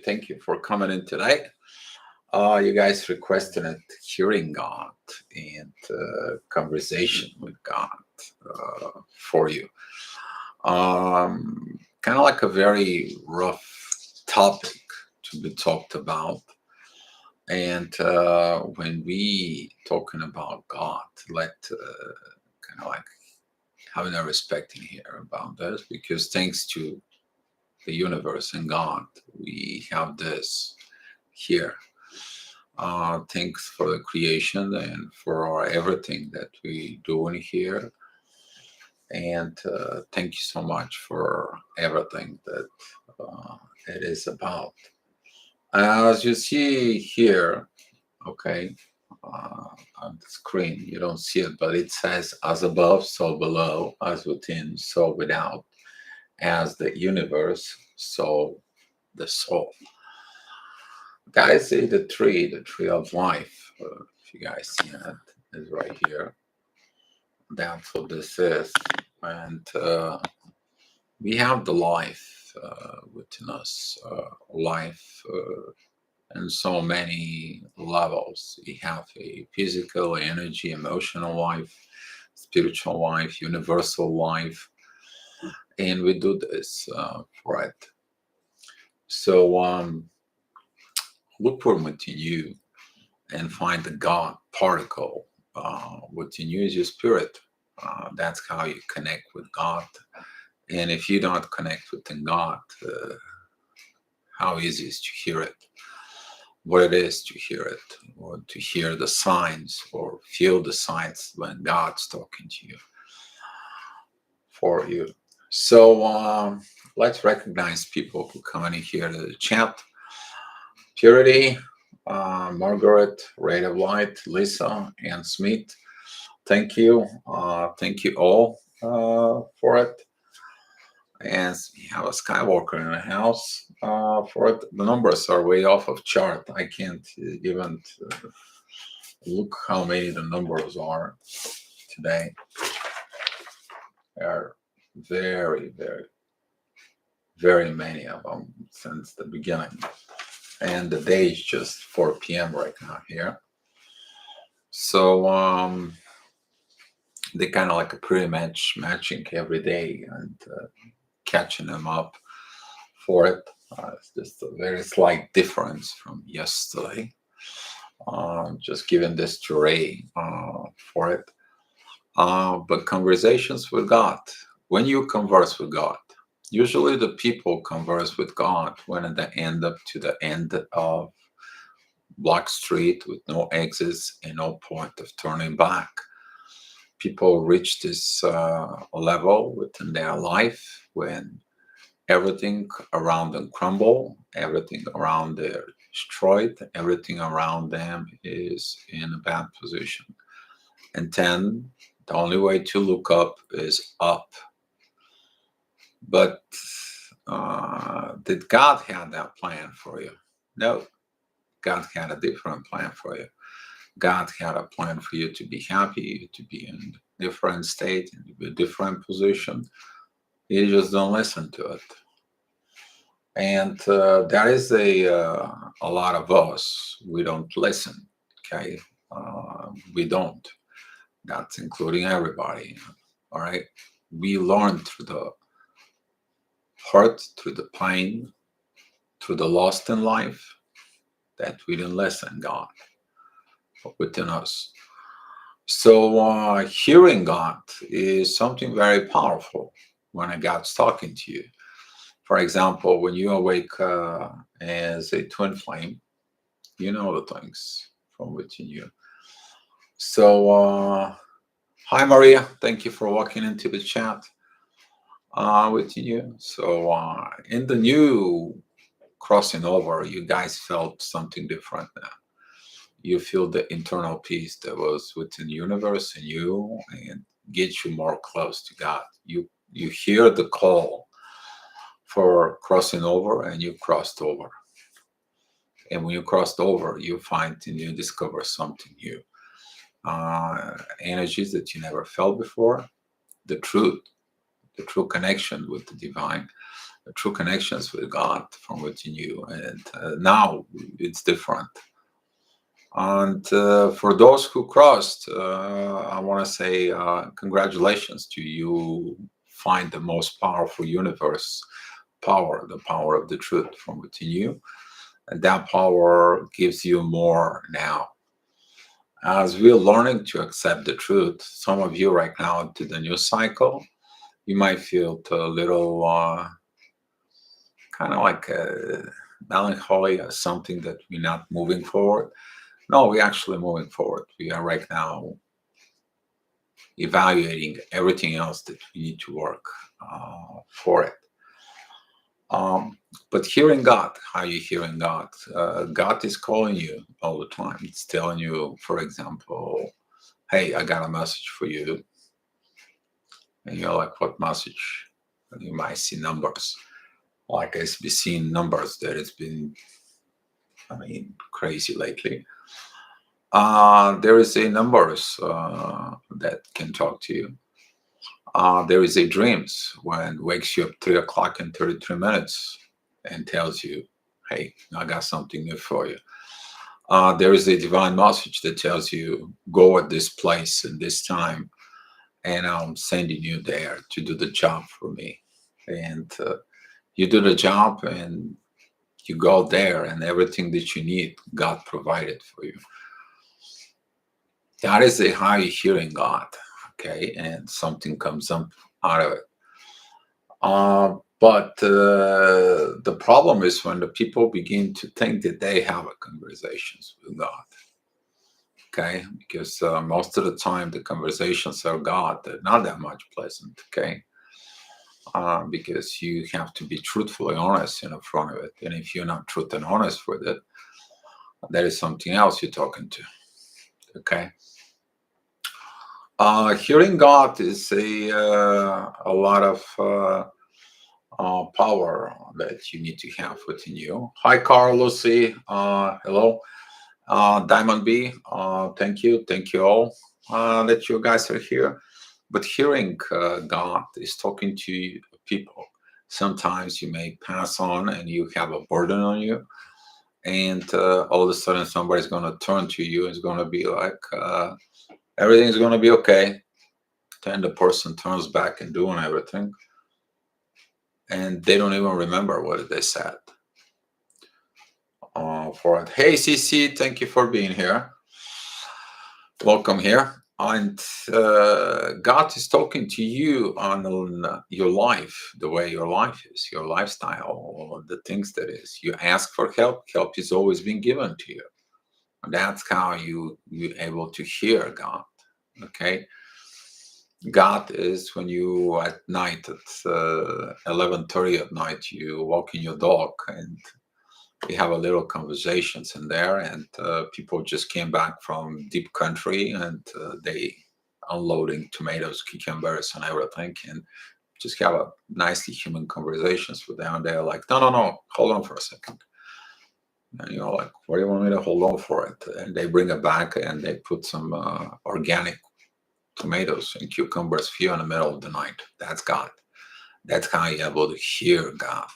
Thank you for coming in today. You guys requested it, hearing God and conversation with God for you. Kind of like a very rough topic to be talked about. And when we talking about God, let kind of like having a respect in here about this, because thanks to the universe and God, we have this here. Thanks for the creation and for everything that we do in here. And thank you so much for everything that it is about. As you see here, okay, on the screen, you don't see it, but it says as above, so below, as within, so without, as the universe, so the soul. Guys, see the tree of life. If you guys see it, is right here. That's what this is, and we have the life within us. Life in so many levels. We have a physical, energy, emotional life, spiritual life, universal life, and we do this for it. So look for within you and find the God particle within you is your spirit. That's how you connect with God. And if you don't connect with God, how easy is to hear it? What it is to hear it, or to hear the signs, or feel the signs when God's talking to you for you. So let's recognize people who come in here to the chat. Purity, Margaret, Ray of Light, Lisa, and Smith. Thank you. Thank you all for it. And we have a Skywalker in the house for it. The numbers are way off of chart. I can't even look how many the numbers are today. There are very, very, very many of them since the beginning. And the day is just 4 p.m. right now here. So they kind of like a pretty much matching every day and catching them up for it. It's just a very slight difference from yesterday. Just giving this to Ray for it. But conversations with God. When you converse with God, usually the people converse with God when they end up to the end of Black Street with no exits and no point of turning back. People reach this level within their life when everything around them crumble, everything around them destroyed, everything around them is in a bad position. And then the only way to look up is up. But did God have that plan for you? No. God had a different plan for you. God had a plan for you to be happy, to be in a different state, in a different position. You just don't listen to it. And there is a lot of us, we don't listen, okay? We don't. That's including everybody, all right? We learn through the hurt, through the pain, through the loss in life, that we didn't listen God within us. So hearing God is something very powerful when a God's talking to you. For example, when you awake as a twin flame, you know the things from within you. So hi Maria, thank you for walking into the chat within you. So in the new crossing over, you guys felt something different now. You feel the internal peace that was within the universe and you, and gets you more close to God. You hear the call for crossing over, and you crossed over. And when you crossed over, you find and you discover something new. Energies that you never felt before, the true connection with the divine, true connections with God from within you. And now it's different. And for those who crossed, I want to say congratulations to you. Find the most powerful universe power, the power of the truth from within you. And that power gives you more now. As we're learning to accept the truth, some of you right now to the new cycle, you might feel a little kind of like melancholy or something that we're not moving forward. No, we're actually moving forward. We are right now evaluating everything else that we need to work for it. But hearing God, how you hearing God? God is calling you all the time. It's telling you, for example, hey, I got a message for you. And you're like, what message? And you might see numbers. Like I've been seeing numbers that it's been, crazy lately. There is a numbers that can talk to you. There is a dreams when wakes you up 3 o'clock and 33 minutes and tells you, hey, I got something new for you. There is a divine message that tells you, go at this place and this time, and I'm sending you there to do the job for me. And you do the job and you go there, and everything that you need, God provided for you. That is a high hearing God, okay? And something comes up out of it. But the problem is when the people begin to think that they have a conversations with God, okay? Because most of the time the conversations are God, they're not that much pleasant, okay? Because you have to be truthfully honest in front of it. And if you're not truth and honest with it, that is something else you're talking to, okay? Hearing God is a lot of power that you need to have within you. Hi, Carl, Lucy. Hello. Diamond B. Thank you. Thank you all that you guys are here. But hearing God is talking to people. Sometimes you may pass on and you have a burden on you. And all of a sudden somebody's going to turn to you. It's going to be like, everything's going to be okay. Then the person turns back and doing everything. And they don't even remember what they said. For it. Hey, CC, thank you for being here. Welcome here. And God is talking to you on your life, the way your life is, your lifestyle, the things that is. You ask for help, help is always being given to you. And that's how you're able to hear God, okay? God is when you at night at 11:30 at night, you walking your dog and we have a little conversations in there, and people just came back from deep country and they unloading tomatoes, cucumbers, and everything, and just have a nicely human conversations with them. And they're like, no, hold on for a second. And you're like, what do you want me to hold on for it? And they bring it back and they put some organic tomatoes and cucumbers for you in the middle of the night. That's God. That's how you're able to hear God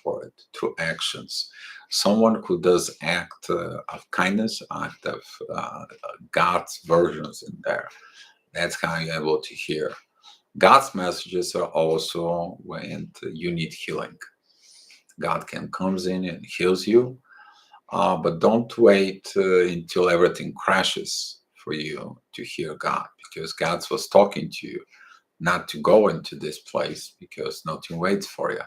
for it through actions. Someone who does act of kindness, act of God's versions in there. That's how you're able to hear. God's messages are also when you need healing. God can comes in and heals you, but don't wait until everything crashes for you to hear God, because God was talking to you not to go into this place because nothing waits for you.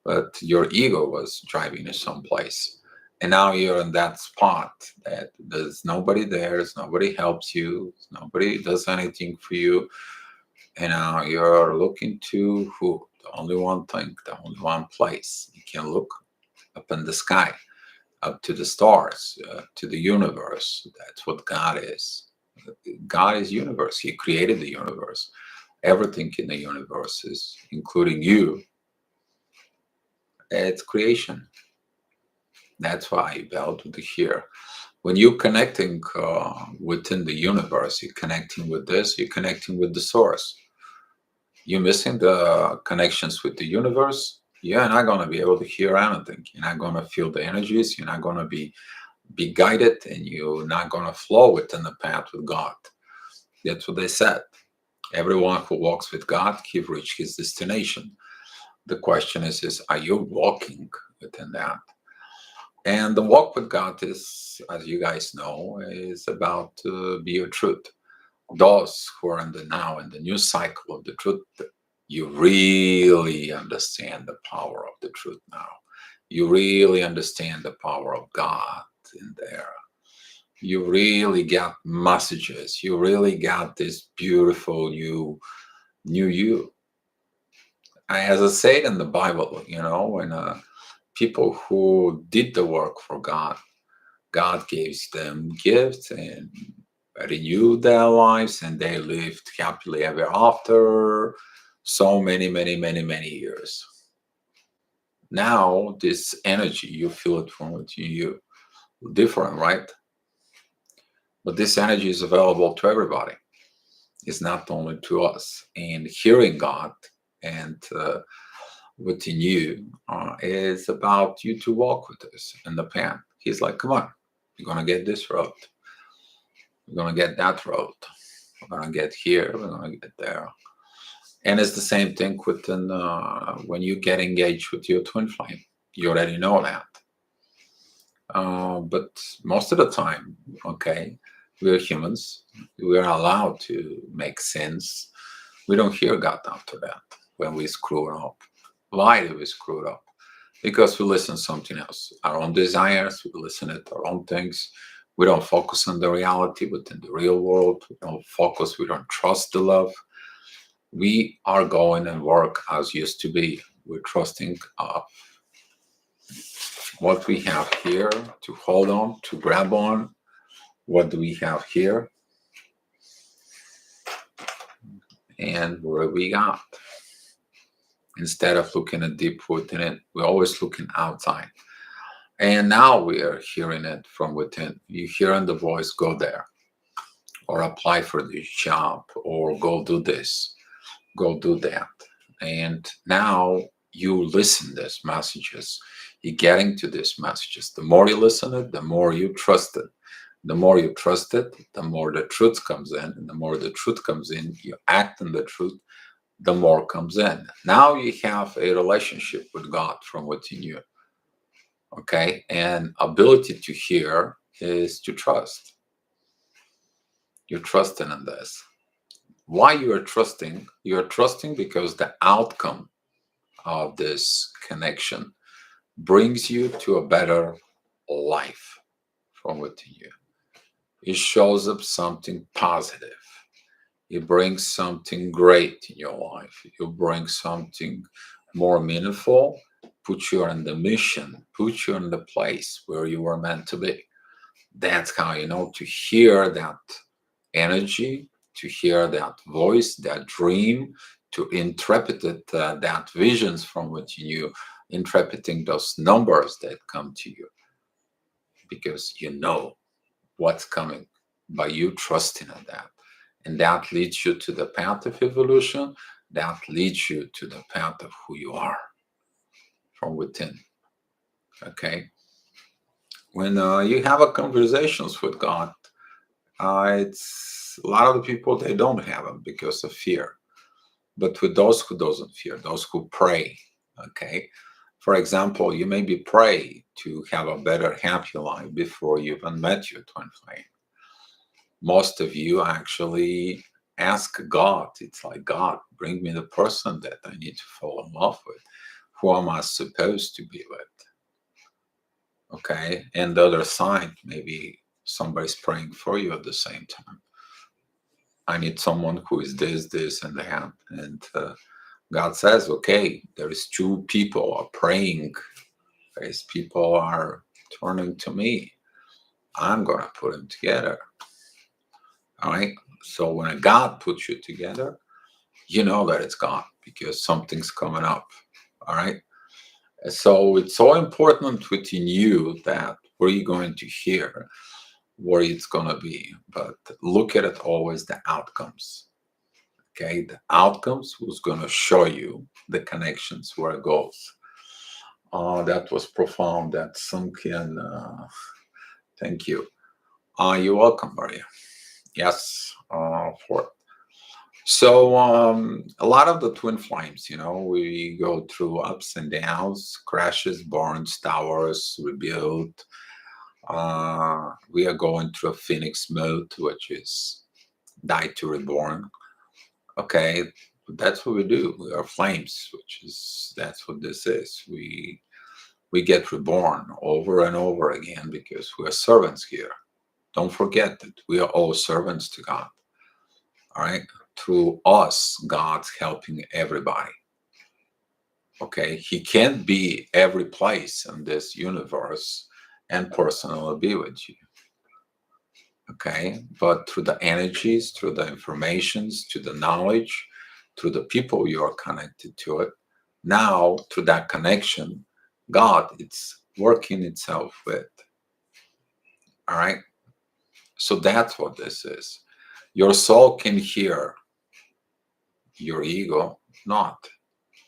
But your ego was driving you someplace. And now you're in that spot that there's nobody there, there's nobody helps you, nobody does anything for you. And now you're looking to who? The only one thing, the only one place. You can look up in the sky, up to the stars, to the universe. That's what God is. God is universe. He created the universe. Everything in the universe is, including you, it's creation. That's why you be able to hear. When you're connecting within the universe, you're connecting with this, you're connecting with the source. You're missing the connections with the universe, you're not going to be able to hear anything. You're not going to feel the energies. You're not going to be guided, and you're not going to flow within the path with God. That's what they said. Everyone who walks with God, he reached his destination. The question is are you walking within that? And the walk with God is, as you guys know, is about be your truth. Those who are in the now, in the new cycle of the truth, you really understand the power of the truth now. You really understand the power of God in there. You really got messages. You really got this beautiful new you. As I said in the Bible, when people who did the work for God, God gave them gifts and renewed their lives, and they lived happily ever after so many, many, many, many years. Now, this energy, you feel it from within you. Different, right? But this energy is available to everybody. It's not only to us. And hearing God and within you is about you to walk with us in the path. He's like, come on, you're going to get this road. We're going to get that road. We're going to get here. We're going to get there. And it's the same thing within when you get engaged with your twin flame. You already know that. But most of the time, okay, we're humans. We're allowed to make sense. We don't hear God after that when we screw it up. Why do we screw it up? Because we listen to something else. Our own desires, we listen to our own things. We don't focus on the reality within the real world. We don't focus, we don't trust the love. We are going and work as used to be. We're trusting what we have here to hold on, to grab on. What do we have here? And where we got. Instead of looking at deep within it, we're always looking outside. And now we are hearing it from within. You're hearing the voice, go there, or apply for this job, or go do this, go do that. And now you listen these messages. You're getting to these messages. The more you listen it, the more you trust it. The more you trust it, the more the truth comes in. And the more the truth comes in, you act in the truth, the more comes in. Now you have a relationship with God from within you. Okay? And ability to hear is to trust. You're trusting in this. Why you are trusting? You are trusting because the outcome of this connection brings you to a better life from within you. It shows up something positive. You bring something great in your life. You bring something more meaningful, put you on the mission, put you in the place where you were meant to be. That's how to hear that energy, to hear that voice, that dream, to interpret it, that visions from within you, interpreting those numbers that come to you, because you know what's coming by you trusting in that. And that leads you to the path of evolution. That leads you to the path of who you are from within. Okay? When you have a conversations with God, it's a lot of the people, they don't have them because of fear. But with those who doesn't fear, those who pray, okay? For example, you maybe pray to have a better, happy life before you even met your twin flame. Most of you actually ask God. It's like, God, bring me the person that I need to fall in love with. Who am I supposed to be with? Okay. And the other side, maybe somebody's praying for you at the same time. I need someone who is this, and that. And God says, okay, there is two people are praying. These people are turning to me. I'm going to put them together. All right. So when God puts you together, you know that it's God because something's coming up. All right. So it's so important within you that where you're going to hear, where it's going to be. But look at it always the outcomes. Okay. The outcomes was going to show you the connections where it goes. That was profound. That sunk in. Thank you. You're welcome, Maria. Yes, for so a lot of the twin flames, we go through ups and downs, crashes, burns, towers, rebuild. We are going through a phoenix mode, which is die to reborn. Okay, that's what we do. We are flames, which is that's what this is. We get reborn over and over again because we are servants here. Don't forget that we are all servants to God. All right, through us, God's helping everybody. Okay, He can't be every place in this universe and personally be with you. Okay, but through the energies, through the informations, through the knowledge, through the people you are connected to it, now through that connection, God, it's working itself with. All right, so that's what this is. Your soul can hear, your ego not.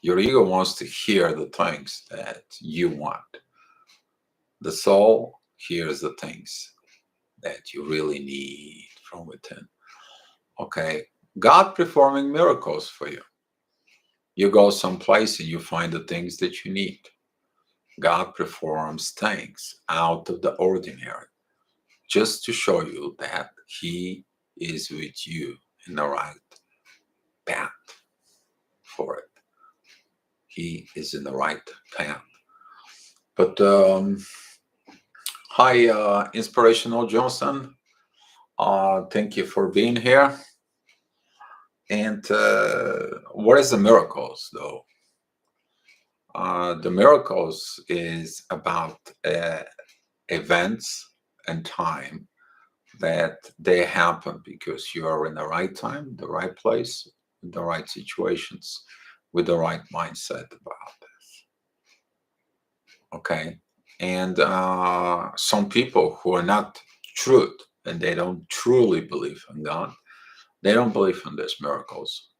Your ego wants to hear the things that you want. The soul hears the things that you really need from within. Okay, God performing miracles for you. You go someplace and you find the things that you need. God performs things out of the ordinary just to show you that He is with you in the right path for it. He is in the right path. But hi, Inspirational Johnson. Thank you for being here. And what is the miracles, though? The miracles is about events and time that they happen because you are in the right time, the right place, in the right situations, with the right mindset about this. Okay, and some people who are not truth and they don't truly believe in God, they don't believe in these miracles.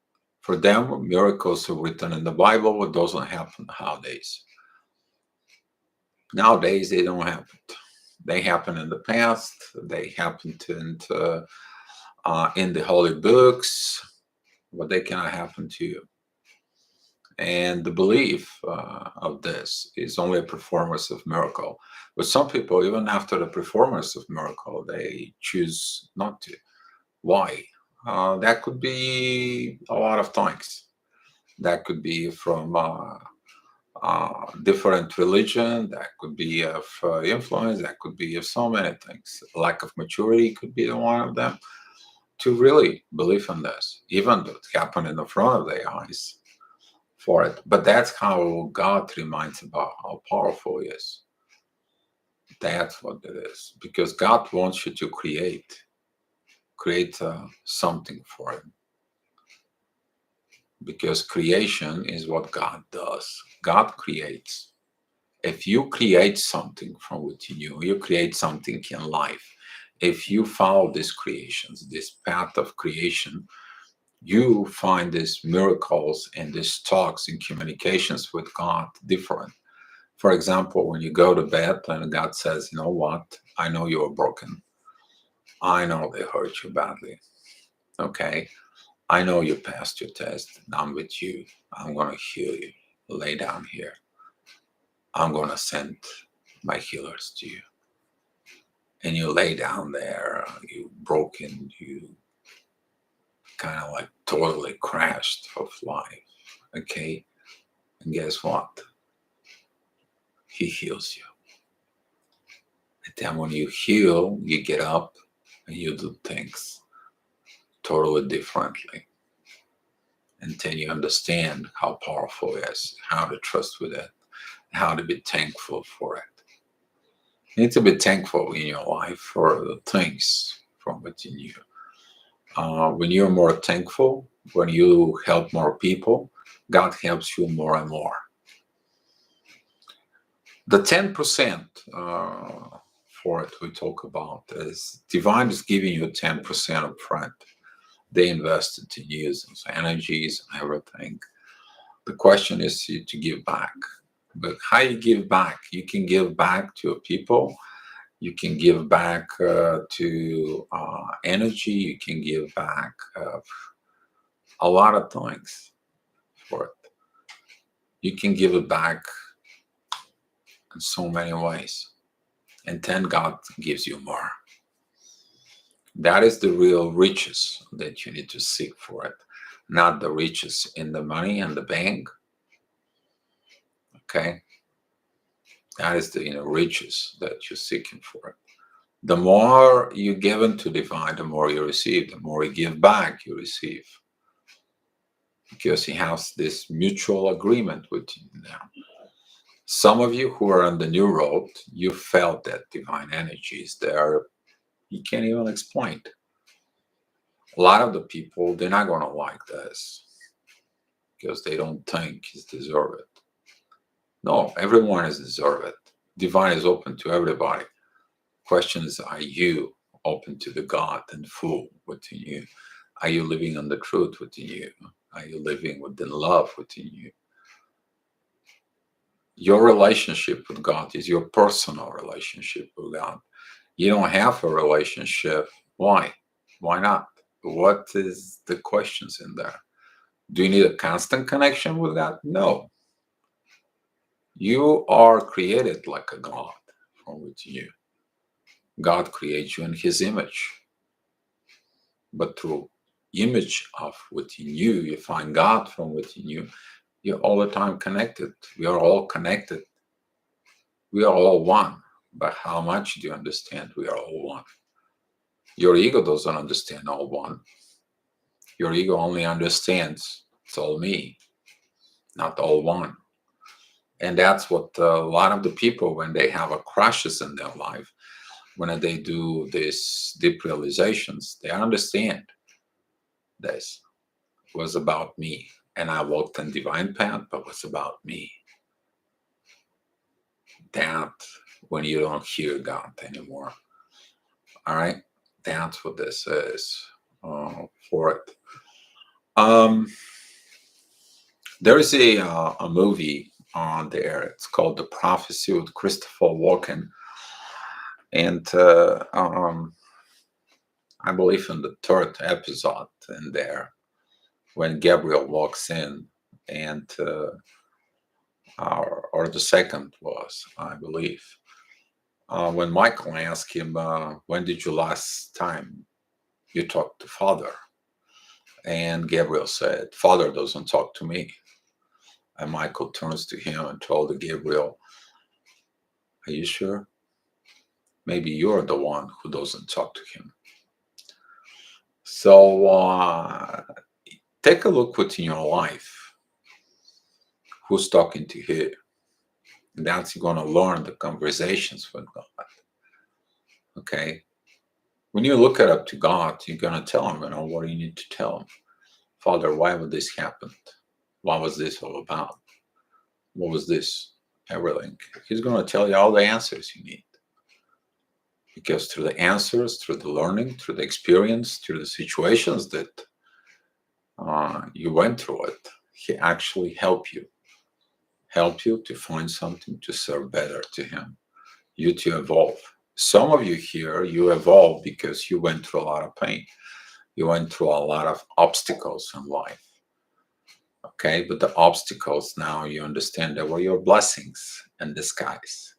For them, miracles are written in the Bible, but doesn't happen nowadays. Nowadays, they don't happen. They happen in the past. They happened in the holy books, but they cannot happen to you. And the belief of this is only a performance of miracle. But some people, even after the performance of miracle, they choose not to. Why? That could be a lot of things. That could be from different religion. That could be of influence. That could be of so many things. Lack of maturity could be one of them. To really believe in this, even though it happened in the front of their eyes for it. But that's how God reminds about how powerful He is. That's what it is. Because God wants you to create something for Him. Because creation is what God does. God creates. If you create something from within you, you create something in life. If you follow these creations, this path of creation, you find these miracles and these talks and communications with God different. For example, when you go to bed and God says, you know what? I know you are broken. I know they hurt you badly. Okay. I know you passed your test. And I'm with you. I'm going to heal you. Lay down here. I'm going to send my healers to you. And you lay down there, you broken, you kind of like totally crashed of life. Okay. And guess what? He heals you. And then when you heal, you get up and you do things totally differently. And then you understand how powerful it is, how to trust with it, how to be thankful for it. You need to be thankful in your life for the things from within you. When you're more thankful, when you help more people, God helps you more and more. The 10% for it we talk about is divine is giving you 10% up front. They invested in you, energies, and everything. The question is to give back. But how you give back? You can give back to people. You can give back to energy. You can give back a lot of things for it. You can give it back in so many ways. And then God gives you more. That is the real riches that you need to seek for it, not the riches in the money and the bank. Okay, that is the riches that you're seeking for it. The more you give into divine, the more you receive. The more you give back, you receive, because he has this mutual agreement with you now. Some of you who are on the new road, you felt that divine energies there. You can't even explain. A lot of the people, they're not going to like this because they don't think he's deserved it. No, everyone is deserved it. Divine is open to everybody. Question is, are you open to the God and full within you? Are you living on the truth within you? Are you living within love within you? Your relationship with God is your personal relationship with God. You don't have a relationship. Why? Why not? What is the questions in there? Do you need a constant connection with God? No. You are created like a God from within you. God creates you in his image. But through image of within you, you find God from within you. You're all the time connected. We are all connected. We are all one. But how much do you understand we are all one? Your ego doesn't understand all one. Your ego only understands it's all me, not all one. And that's what a lot of the people, when they have a crashes in their life, when they do these deep realizations, they understand this was about me. And I walked in divine path, but it was about me. That when you don't hear God anymore. All right, that's what this is for it. Um, there is a movie on there. It's called The Prophecy with Christopher Walken, and I believe in the third episode in there, when Gabriel walks in, and or the second was, I believe, when Michael asked him, "When did you last time you talked to Father?" And Gabriel said, "Father doesn't talk to me." And Michael turns to him and told Gabriel, "Are you sure? Maybe you're the one who doesn't talk to him." So take a look within your life. Who's talking to you? And that's you're going to learn the conversations with God. Okay? When you look it up to God, you're going to tell him, what do you need to tell him? Father, why would this happen? What was this all about? What was this? Everything. He's going to tell you all the answers you need. Because through the answers, through the learning, through the experience, through the situations that you went through it, he actually help you to find something to serve better to him, you to evolve. Some of you here, you evolve because you went through a lot of pain. You went through a lot of obstacles in life. Okay, but the obstacles now you understand that were your blessings in disguise.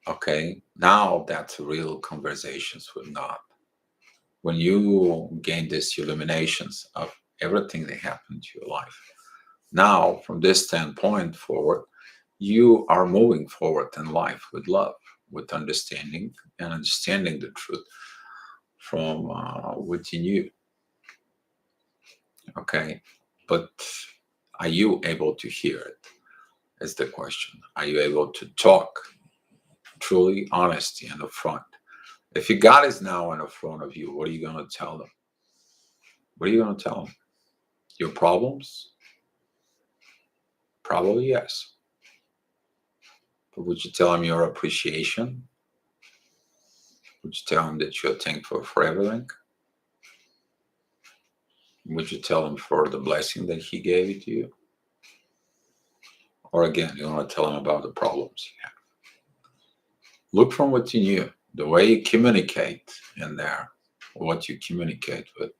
Okay, now that's real conversations with God. When you gain these illuminations of everything that happened to your life, now from this standpoint forward, you are moving forward in life with love, with understanding, and understanding the truth from within you. Okay, but are you able to hear it? Is the question. Are you able to talk truly, honesty, and upfront? If your God is now in the front of you, what are you going to tell them? What are you going to tell them? Your problems? Probably yes. But would you tell them your appreciation? Would you tell them that you're thankful for everything? Would you tell him for the blessing that he gave it to you? Or again, you want to tell them about the problems you have. Look from within you. The way you communicate in there, what you communicate with,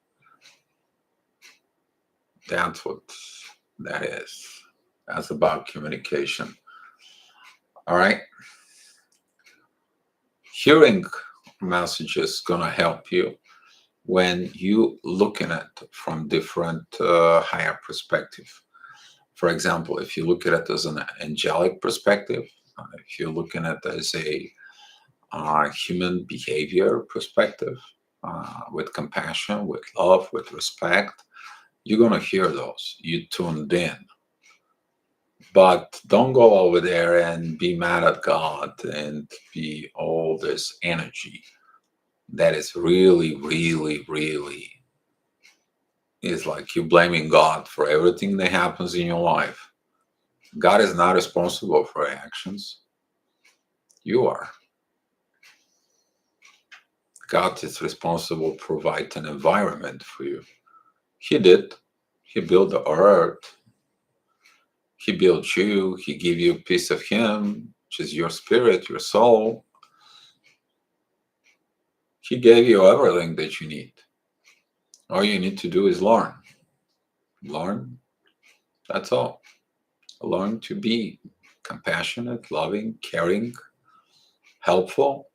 that's what that is. That's about communication. All right. Hearing messages gonna help you when you looking at from different higher perspective. For example, if you look at it as an angelic perspective, if you're looking at it as a human behavior perspective, with compassion, with love, with respect, you're gonna hear those. You tuned in. But don't go over there and be mad at God and be all this energy that is really, really, really is like you blaming God for everything that happens in your life. God is not responsible for your actions. You are. God is responsible to provide an environment for you. He did. He built the earth. He built you. He gave you a piece of Him, which is your spirit, your soul. He gave you everything that you need. All you need to do is learn. Learn. That's all. Learn to be compassionate, loving, caring, helpful.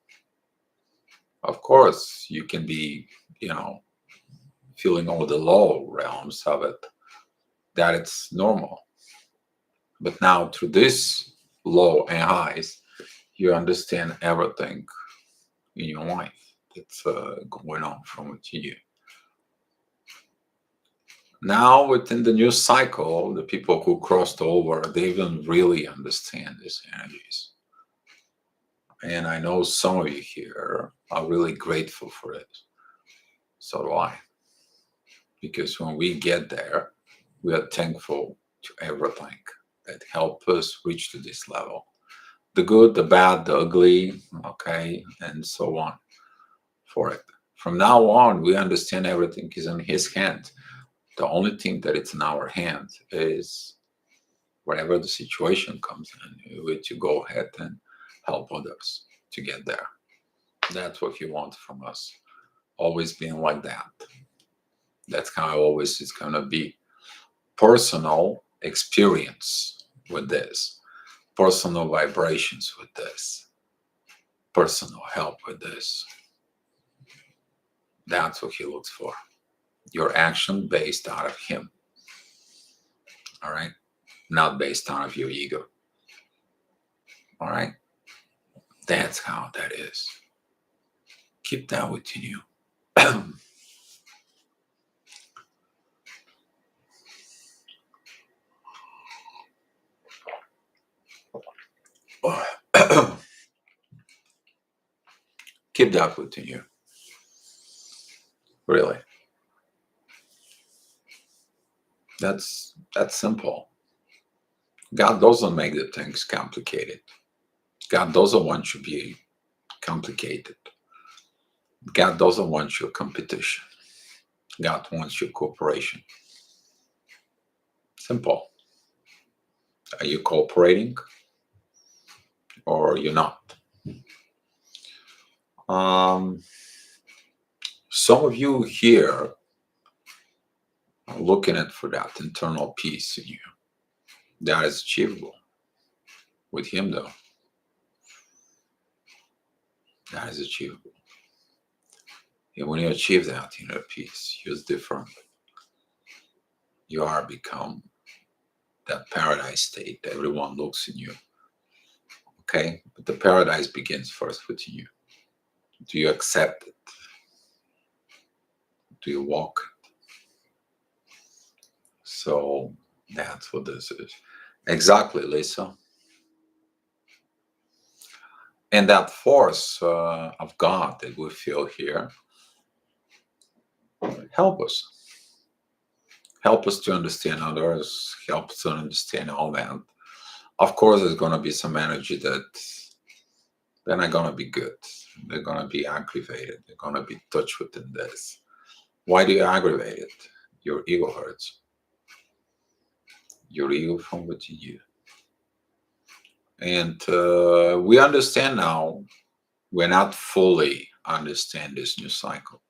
Of course, you can be, feeling all the low realms of it. That it's normal. But now through this low and highs, you understand everything in your life that's going on from within you. Now within the new cycle, the people who crossed over, they even really understand these energies. And I know some of you here are really grateful for it. So do I. Because when we get there, we are thankful to everything that help us reach to this level. The good, the bad, the ugly, okay, and so on for it. From now on, we understand everything is in His hand. The only thing that it's in our hands is whatever the situation comes in, we to go ahead and help others to get there. That's what He wants from us. Always being like that. That's how always it's going to be. Personal experience with this, personal vibrations with this, personal help with this. That's what He looks for. Your action based out of Him. All right? Not based out of your ego. All right? That's how that is. Keep that within you. Keep that within you. Really. That's simple. God doesn't make the things complicated. God doesn't want you to be complicated. God doesn't want your competition. God wants your cooperation. Simple. Are you cooperating or you're not? Some of you here are looking at for that internal peace in you. That is achievable. With Him, though, that is achievable. And when you achieve that inner peace, you're different. You are become that paradise state. Everyone looks in you. Okay? But the paradise begins first within you. Do you accept it? Do you walk it? So that's what this is. Exactly, Lisa. And that force of God that we feel here, help us. Help us to understand others, help us to understand all that. Of course, there's going to be some energy that they're not going to be good. They're going to be aggravated. They're going to be touched within this. Why do you aggravate it? Your ego hurts. Your ego from within you. And we understand now, we're not fully understand this new cycle.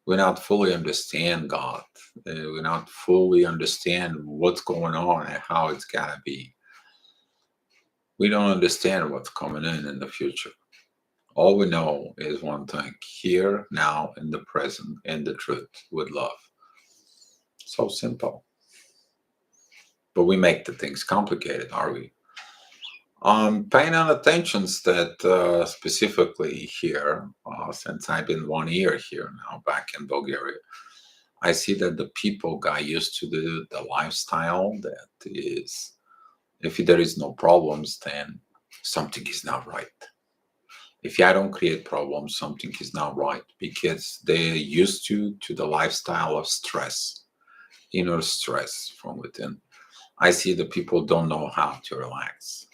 We not fully understand God. We not fully understand what's going on and how it's gotta be. We don't understand what's coming in the future. All we know is one thing: here, now, in the present, in the truth, with love. So simple. But we make the things complicated, are we? Paying on attentions that specifically here, since I've been 1 year here now back in Bulgaria, I see that the people got used to the lifestyle that is, if there is no problems, then something is not right. If I don't create problems, something is not right because they're used to the lifestyle of stress, inner stress from within. I see that people don't know how to relax.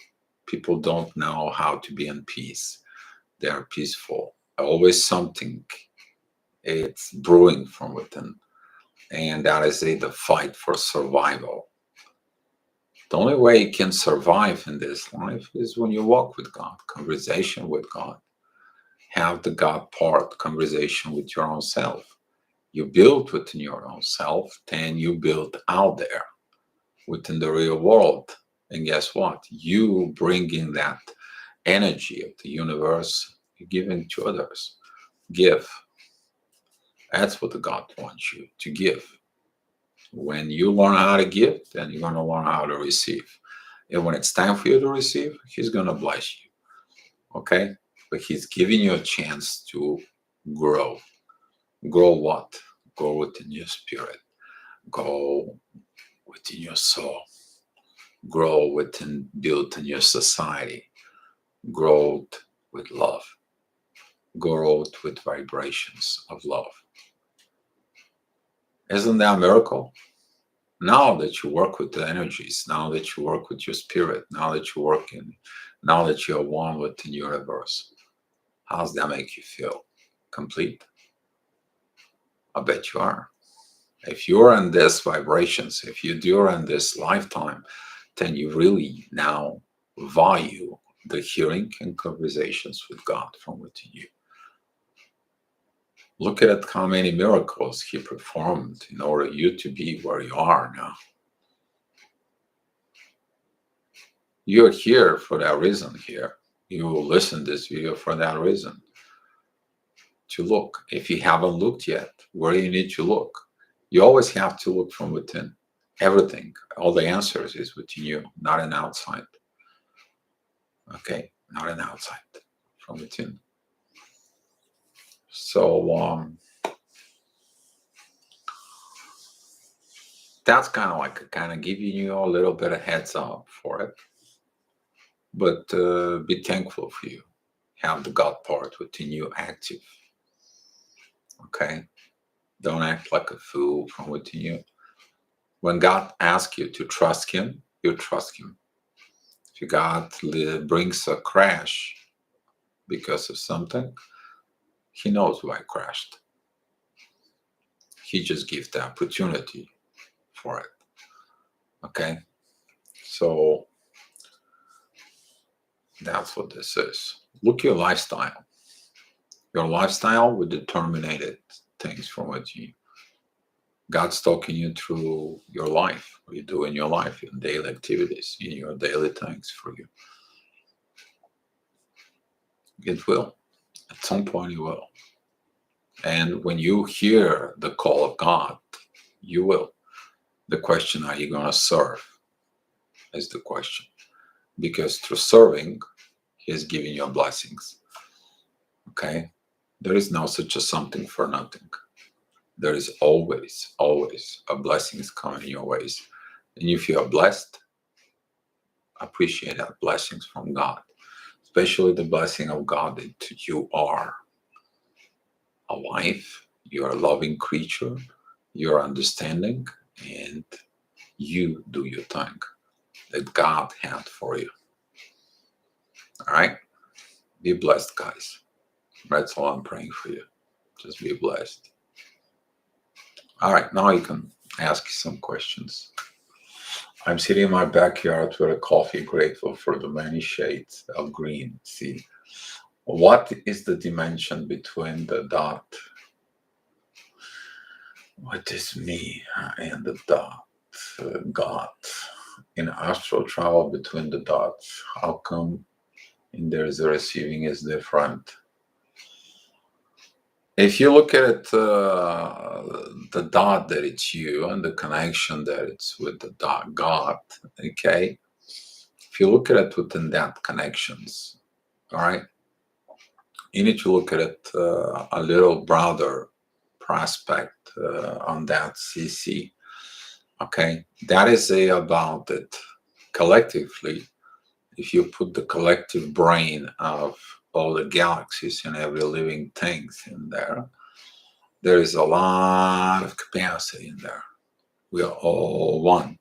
People don't know how to be in peace. They are peaceful. Always something it's brewing from within. And that is the fight for survival. The only way you can survive in this life is when you walk with God, conversation with God. Have the God part conversation with your own self. You build within your own self, then you build out there within the real world. And guess what? You bring in that energy of the universe, you give it to others. Give. That's what the God wants you to give. When you learn how to give, then you're going to learn how to receive. And when it's time for you to receive, He's going to bless you. Okay? But He's giving you a chance to grow. Grow what? Grow within your spirit. Grow within your soul. Grow within, build in your society. Growth with love. Growth with vibrations of love. Isn't that a miracle? Now that you work with the energies, now that you work with your spirit, now that you're one with the universe, how does that make you feel? Complete? I bet you are. If you're in this vibrations, if you're in this lifetime, then you really now value the hearing and conversations with God from within you. Look at how many miracles He performed in order you to be where you are now. You're here for that reason here. You will listen to this video for that reason. To look. If you haven't looked yet, where you need to look. You always have to look from within. Everything, all the answers is within you, not an outside. Okay, not an outside, from within. So that's kind of like giving you a little bit of heads up for it. But be thankful for you. Have the God part within you active. Okay, don't act like a fool from within you. When God asks you to trust Him, you trust Him. If God brings a crash because of something, He knows why I crashed. He just gives the opportunity for it. Okay? So that's what this is. Look at your lifestyle. Your lifestyle will determine things from what you. God's talking you through your life, what you do in your life, in daily activities, in your daily things for you. It will. At some point, it will. And when you hear the call of God, you will. The question, are you going to serve? Is the question. Because through serving, He is giving you blessings. Okay? There is no such a something for nothing. There is always, always a blessings coming your ways. And if you are blessed, appreciate that blessings from God. Especially the blessing of God that you are alive, you are a loving creature, you are understanding, and you do your thing that God had for you. All right? Be blessed, guys. That's all I'm praying for you. Just be blessed. All right, now you can ask some questions. I'm sitting in my backyard with a coffee, grateful for the many shades of green. See, what is the dimension between the dot? What is me and the dot? God. In astral travel between the dots, how come in there the receiving is different? If you look at the dot that it's you and the connection that it's with the dot God, okay? If you look at it within that connections, all right, you need to look at it a little broader prospect on that CC. Okay, that is about it collectively. If you put the collective brain of all the galaxies and every living things in there, there is a lot of capacity in there. We are all one.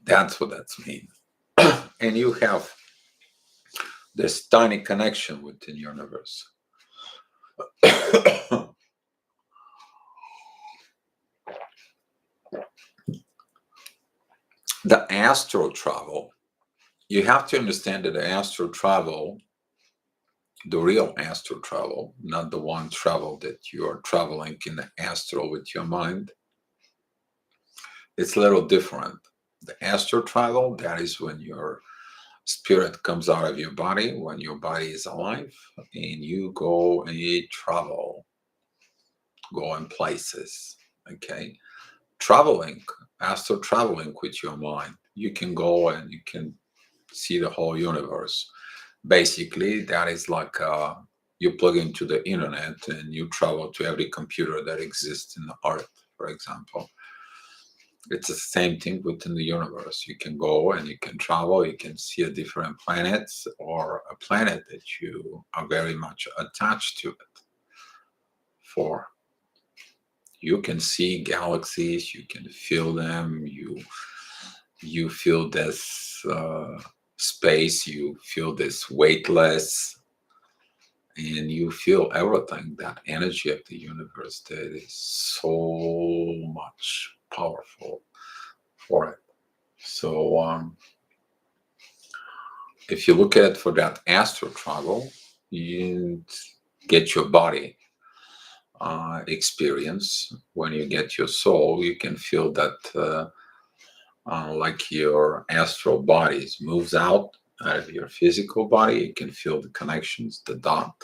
That's what that means. And you have this tiny connection within the universe. The astral travel, you have to understand that the astral travel, the real astral travel, not the one travel that you are traveling in the astral with your mind, it's a little different. The astral travel, that is when your spirit comes out of your body, when your body is alive, and you go and you travel, go in places. Okay, traveling, astral traveling with your mind, you can go and you can see the whole universe. Basically, that is like you plug into the internet and you travel to every computer that exists in the earth, for example. It's the same thing within the universe. You can go and you can travel, you can see a different planets or a planet that you are very much attached to it. For you can see galaxies, you can feel them, you feel this space, you feel this weightless, and you feel everything, that energy of the universe that is so much powerful for it. So if you look at it for that astral travel, you get your body experience. When you get your soul, you can feel that like your astral body moves out of your physical body. You can feel the connections, the dot.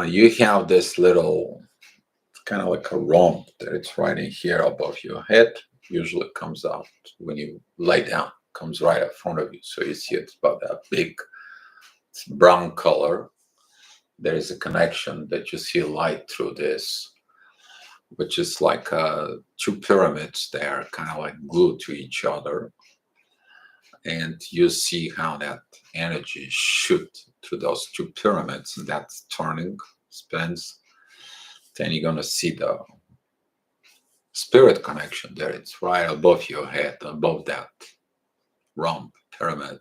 You have this little kind of like a romp that it's right in here above your head. Usually comes out when you lay down, comes right in front of you. So you see it's about that big, it's brown color. There is a connection that you see light through this, which is like two pyramids there, kind of like glued to each other. And you see how that energy shoot through those two pyramids, and that's turning, spins. Then you're gonna see the spirit connection there. It's right above your head, above that romp pyramid.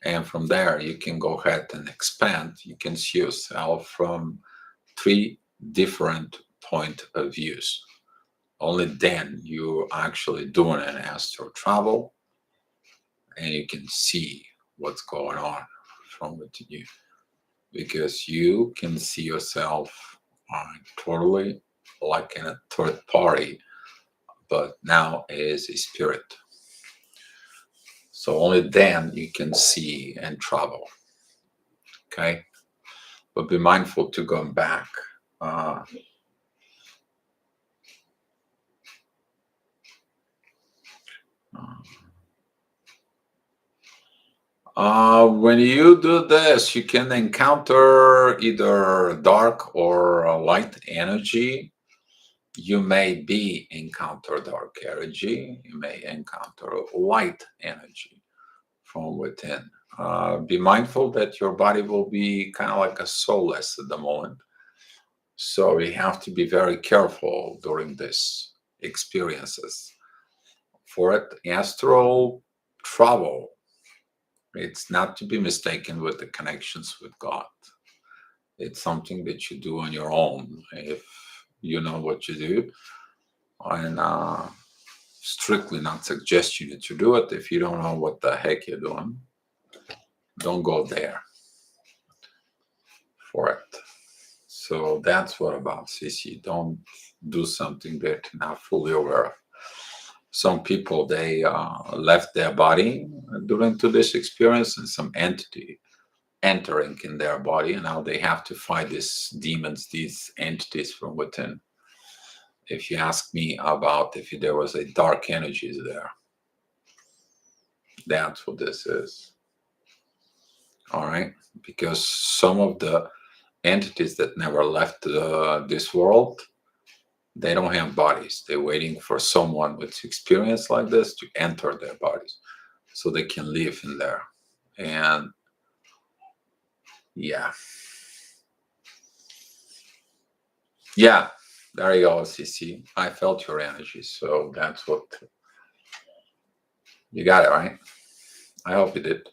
And from there, you can go ahead and expand. You can see yourself from three different point of views. Only then you actually doing an astral travel, and you can see what's going on from within you, because you can see yourself totally like in a third party, but now as a spirit. So only then you can see and travel. Okay, but be mindful to go back. Uh, when you do this, you can encounter either dark or light energy. You may be encounter dark energy. You may encounter light energy from within. Be mindful that your body will be kind of like a soulless at the moment. So you have to be very careful during this experiences. For it, astral travel, it's not to be mistaken with the connections with God. It's something that you do on your own if you know what you do. And strictly not suggesting you to do it. If you don't know what the heck you're doing, don't go there for it. So that's what about CC. Don't do something that you're not fully aware of. Some people, they left their body during to this experience, and some entity entering in their body, and now they have to fight these demons, these entities from within. If you ask me about if there was a dark energies there, that's what this is. All right, because some of the entities that never left this world, they don't have bodies. They're waiting for someone with experience like this to enter their bodies so they can live in there. And yeah, yeah, there you go, CC. I felt your energy. So that's what you got it, right? I hope you did.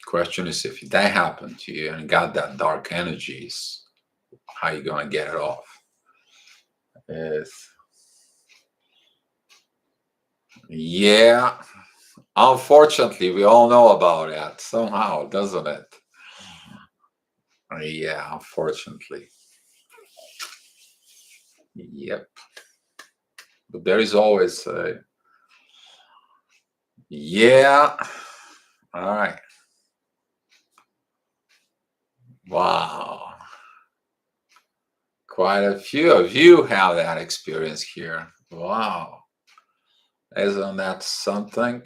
Question is, if that happened to you and got that dark energies, how you gonna get it off? Is yeah, unfortunately, we all know about that somehow, doesn't it? Yeah, unfortunately. Yep. But there is always a yeah. All right. Wow. Quite a few of you have that experience here. Wow. Isn't that something?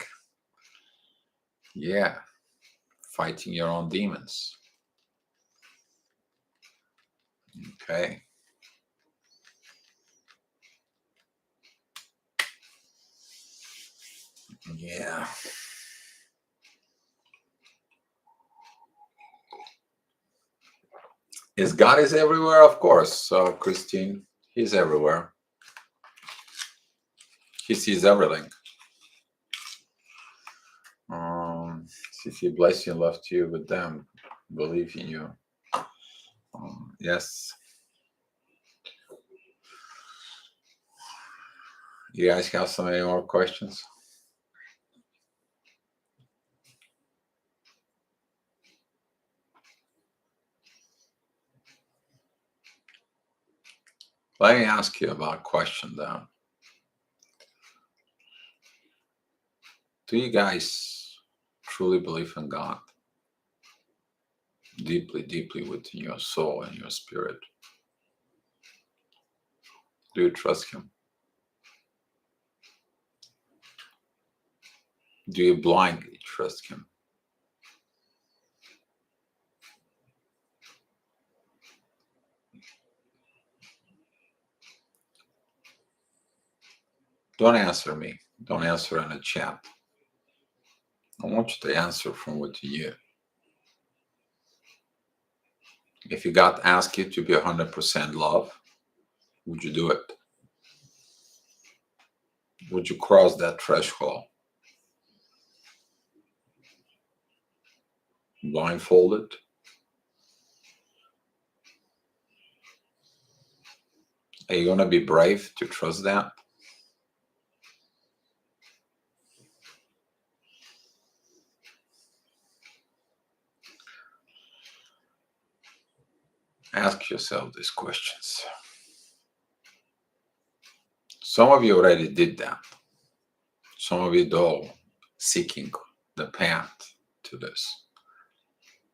Yeah. Fighting your own demons. Okay. Yeah. Is God is everywhere? Of course. So, Christine, He's everywhere. He sees everything. CC, bless you and love to you with them. Believe in you. Yes. You guys have so many more questions? Let me ask you about a question though. Do you guys truly believe in God? Deeply, deeply within your soul and your spirit? Do you trust Him? Do you blindly trust Him? Don't answer me. Don't answer in the chat. I want you to answer from within you. If you God asked you to be 100% love, would you do it? Would you cross that threshold? Blindfolded? Are you going to be brave to trust that? Ask yourself these questions. Some of you already did that. Some of you, though, seeking the path to this.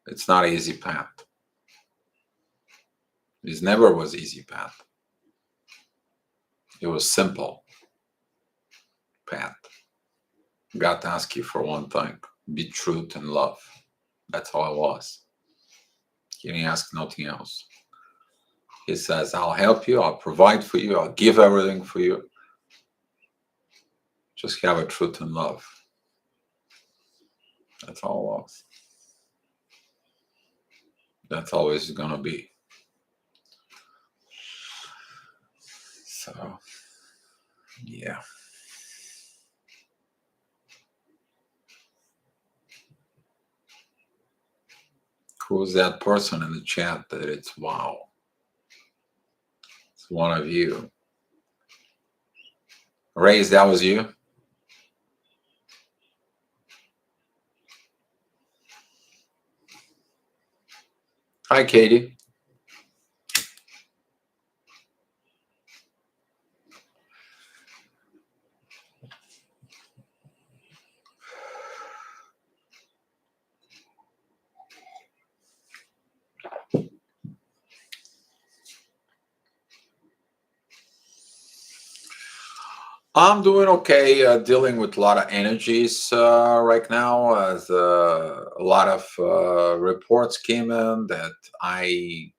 It's not an easy path. It never was easy path. It was simple path. God asked you for one thing: be truth and love. That's all it was. He didn't ask nothing else. He says, I'll help you, I'll provide for you, I'll give everything for you. Just have a truth and love. That's all it was. That's always gonna be. So, yeah. Who's that person in the chat that it's wow? one of you. Raise, that was you. Hi, Katie. I'm doing okay, dealing with a lot of energies right now, as a lot of reports came in that I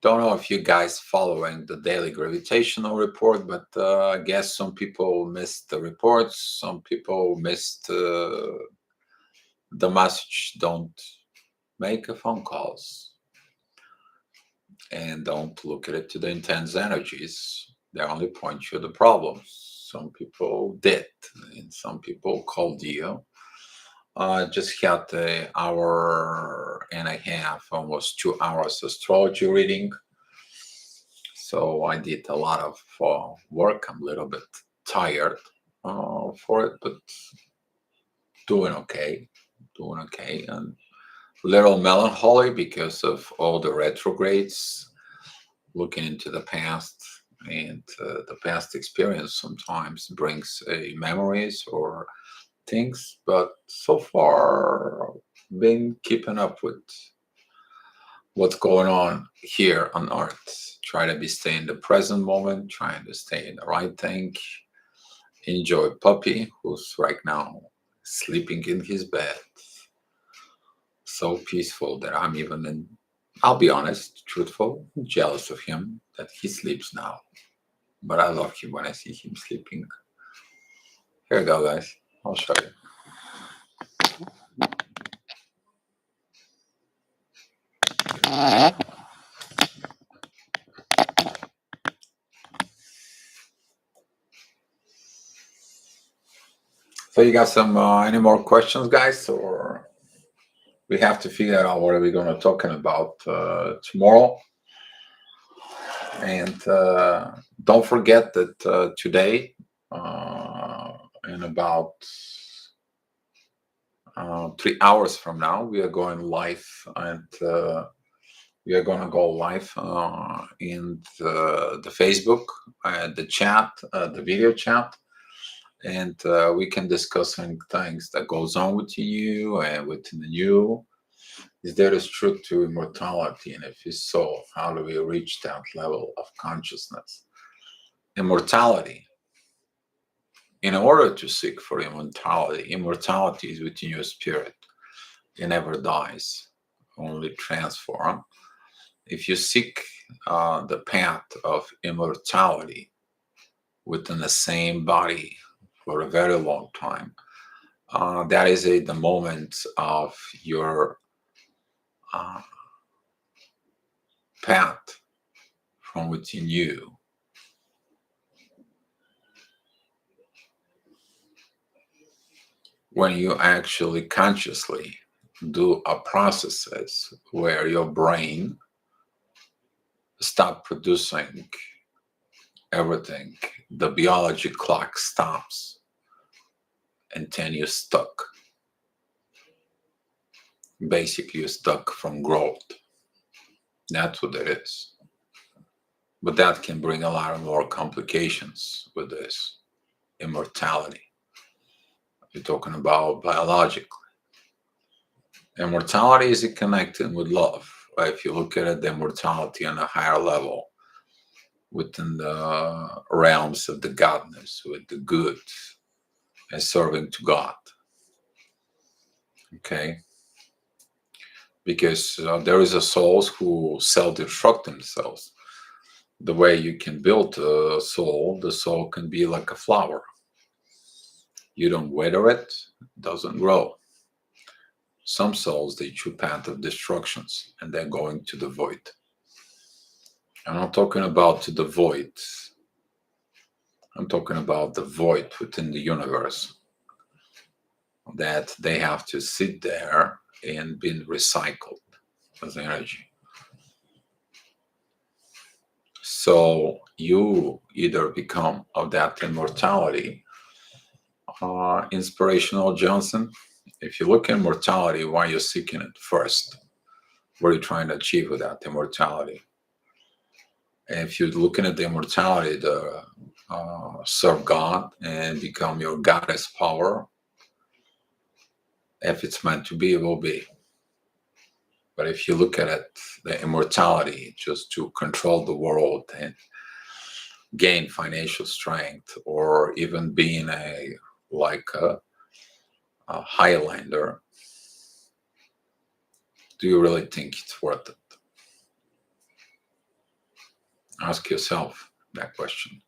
don't know if you guys following the daily gravitational report, but I guess some people missed the reports, some people missed the message. Don't make a phone calls and don't look at it to the intense energies. They only point you the problems. Some people did, and some people called you. Just had an hour and a half, almost 2 hours astrology reading. So I did a lot of work. I'm a little bit tired for it, but doing okay. Doing okay. And a little melancholy because of all the retrogrades, looking into the past. And the past experience sometimes brings memories or things, but so far, been keeping up with what's going on here on Earth. Try to be stay in the present moment, trying to stay in the right thing. Enjoy puppy, who's right now sleeping in his bed. So peaceful that I'm even in, I'll be honest, truthful, jealous of him that he sleeps now. But I love him when I see him sleeping. Here we go, guys. I'll show you. So you got some any more questions, guys, or we have to figure out what are we going to talking about tomorrow? And don't forget that today, in about 3 hours from now, we are going live, and we are going to go live in the Facebook, the chat, the video chat, and we can discuss some things that goes on within you and within you. Is there is truth to immortality? And if so, how do we reach that level of consciousness? Immortality. In order to seek for immortality, immortality is within your spirit. It never dies, only transform. If you seek the path of immortality within the same body for a very long time, that is the moment of your uh, path from within you. When you actually consciously do a processes where your brain stop producing everything, the biology clock stops, and then you're stuck. Basically, you're stuck from growth. That's what it is. But that can bring a lot of more complications with this immortality. You're talking about biologically. Immortality is connected with love. Right? If you look at it, the immortality on a higher level, within the realms of the godness, with the good and serving to God. Okay? Because there is a souls who self-destruct themselves. The way you can build a soul, the soul can be like a flower. You don't water it, it doesn't grow. Some souls, they choose path of destructions and they're going to the void. I'm not talking about to the void. I'm talking about the void within the universe, that they have to sit there and be recycled as energy. So you either become of that immortality. Inspirational Johnson, if you look at immortality, why you're seeking it first? What are you trying to achieve with that immortality? And if you're looking at the immortality to serve God and become your goddess power, if it's meant to be, it will be. But if you look at it, the immortality just to control the world and gain financial strength, or even being a Highlander, do you really think it's worth it? Ask yourself that question.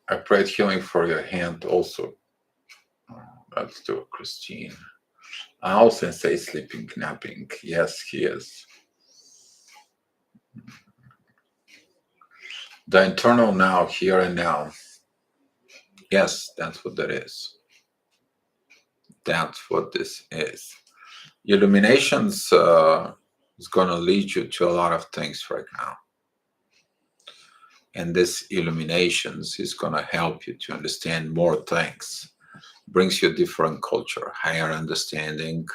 I prayed healing for your hand also. Let's do it, Christine. I also say sleeping, napping. Yes, he is. The internal now, here and now. Yes, that's what that is. That's what this is. Illuminations is going to lead you to a lot of things right now. And this illuminations is going to help you to understand more things. Brings you a different culture, higher understanding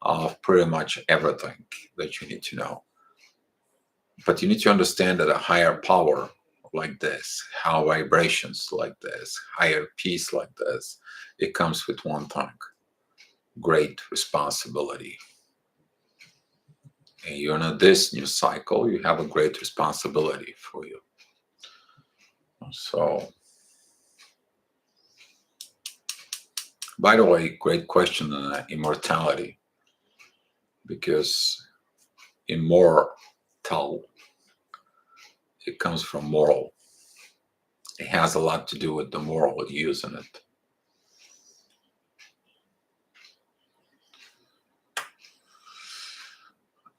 of pretty much everything that you need to know. But you need to understand that a higher power like this, higher vibrations like this, higher peace like this, it comes with one thing: great responsibility. And you're in this new cycle, you have a great responsibility for you. So, by the way, great question on immortality, because immortal, it comes from moral. It has a lot to do with the moral using it.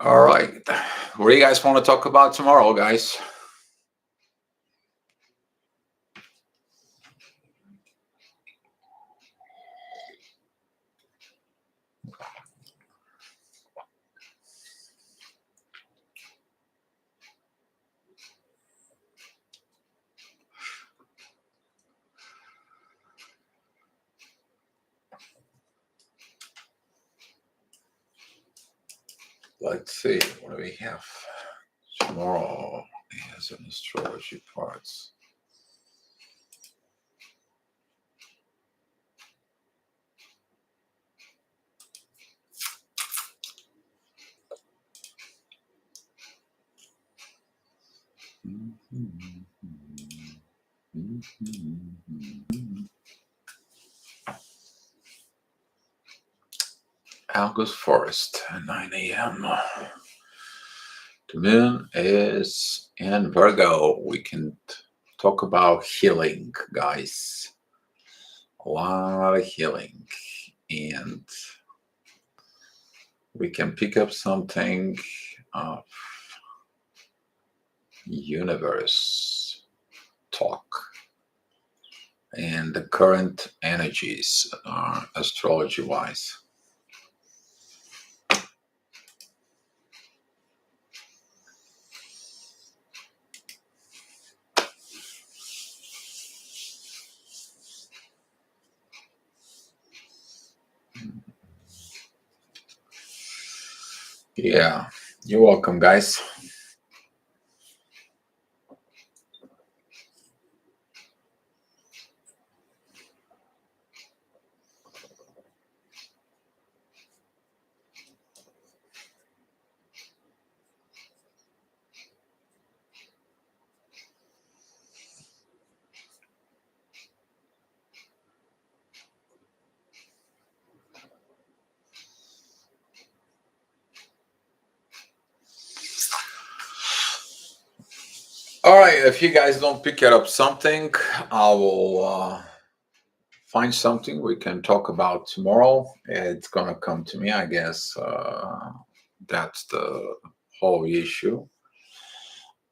All right. What do you guys want to talk about tomorrow, guys? Let's see. What do we have tomorrow as an astrology parts? August 1st, 9 a.m. The moon is in Virgo. We can talk about healing, guys. A lot of healing. And we can pick up something of universe talk and the current energies astrology wise. Yeah, you're welcome, guys. All right, if you guys don't pick it up something, I will find something we can talk about tomorrow. It's gonna come to me, I guess. That's the whole issue.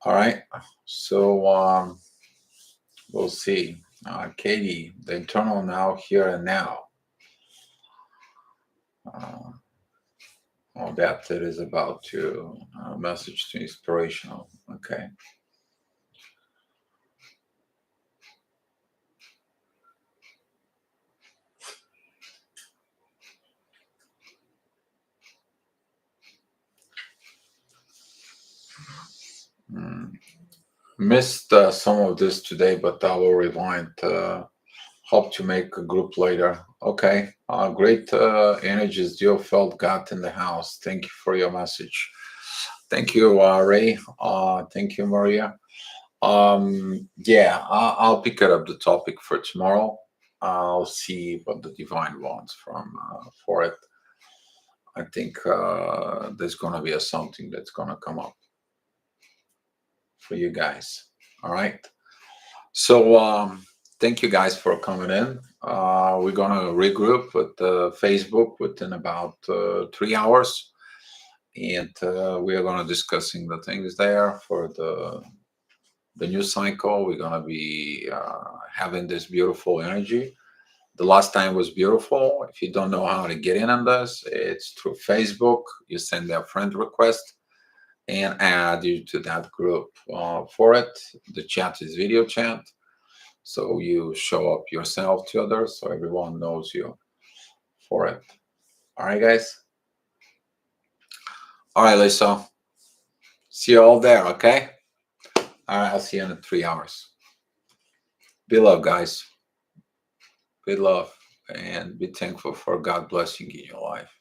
All right. So we'll see. Katie, the internal now, here and now. Uh, all that it is about to message to inspirational. Okay. Mm. Missed some of this today, but I will rewind. Hope to make a group later. Okay. Great energies you felt got in the house. Thank you for your message. Thank you, Ray. Thank you, Maria. Yeah, I'll pick it up the topic for tomorrow. I'll see what the divine wants from for it. I think there's gonna be a something that's gonna come up for you guys. All right. So thank you guys for coming in. We're gonna regroup with Facebook within about 3 hours, and we are gonna discussing the things there for the new cycle. We're gonna be having this beautiful energy. The last time was beautiful. If you don't know how to get in on this, it's through Facebook. You send a friend request and add you to that group. For it, the chat is video chat. So you show up yourself to others so everyone knows you for it. All right, guys. All right, Lisa. See you all there, okay? All right, I'll see you in 3 hours. Be love, guys. Be love and be thankful for God blessing in your life.